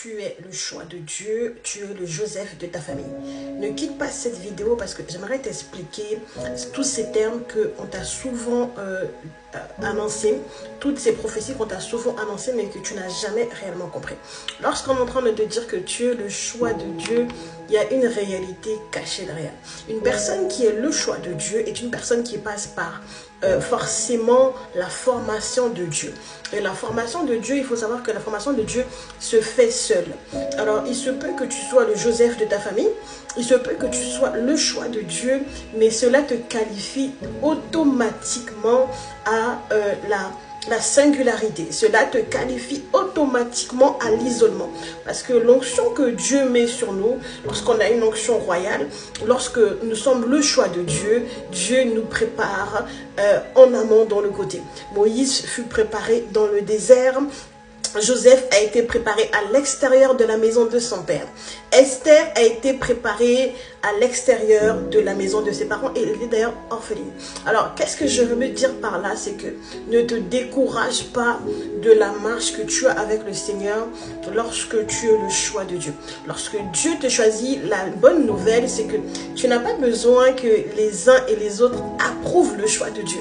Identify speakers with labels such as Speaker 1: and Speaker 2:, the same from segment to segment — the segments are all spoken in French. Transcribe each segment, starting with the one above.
Speaker 1: Tu es le choix de Dieu, tu es le Joseph de ta famille. Ne quitte pas cette vidéo parce que j'aimerais t'expliquer tous ces termes qu'on t'a souvent annoncés, toutes ces prophéties qu'on t'a souvent annoncées mais que tu n'as jamais réellement compris. Lorsqu'on est en train de te dire que tu es le choix de Dieu, il y a une réalité cachée derrière. Une personne qui est le choix de Dieu est une personne qui passe par forcément la formation de Dieu. Et la formation de Dieu, il faut savoir que la formation de Dieu se fait seule. Alors, il se peut que tu sois le Joseph de ta famille, il se peut que tu sois le choix de Dieu, mais cela te qualifie automatiquement à la singularité. Cela te qualifie automatiquement à l'isolement. Parce que l'onction que Dieu met sur nous, lorsqu'on a une onction royale, lorsque nous sommes le choix de Dieu, Dieu nous prépare en amont dans le côté. Moïse fut préparé dans le désert. Joseph a été préparé à l'extérieur de la maison de son père. Esther a été préparée à l'extérieur de la maison de ses parents et elle est d'ailleurs orpheline. Alors, qu'est-ce que je veux me dire par là? C'est que ne te décourage pas de la marche que tu as avec le Seigneur lorsque tu es le choix de Dieu. Lorsque Dieu te choisit, la bonne nouvelle, c'est que tu n'as pas besoin que les uns et les autres approuvent le choix de Dieu.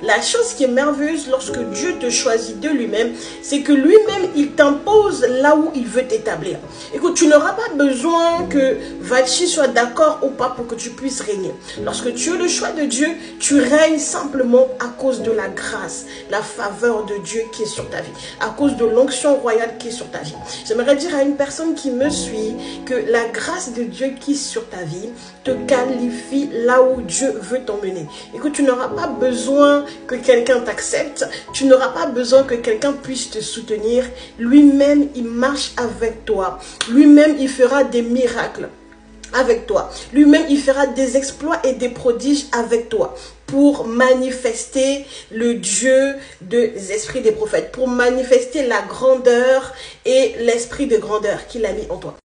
Speaker 1: La chose qui est merveilleuse lorsque Dieu te choisit de lui-même, c'est que lui-même, il t'impose là où il veut t'établir. Écoute, tu n'auras pas besoin que Vachi soit d'accord ou pas pour que tu puisses régner. Lorsque tu es le choix de Dieu, tu règnes simplement à cause de la grâce, la faveur de Dieu qui est sur ta vie, à cause de l'onction royale qui est sur ta vie. J'aimerais dire à une personne qui me suit que la grâce de Dieu qui est sur ta vie te qualifie là où Dieu veut t'emmener. Écoute, tu n'auras pas besoin que quelqu'un t'accepte, tu n'auras pas besoin que quelqu'un puisse te soutenir. Lui-même, il marche avec toi. Lui-même, il fera des miracles avec toi. Lui-même, il fera des exploits et des prodiges avec toi pour manifester le Dieu des esprits des prophètes, pour manifester la grandeur et l'esprit de grandeur qu'il a mis en toi.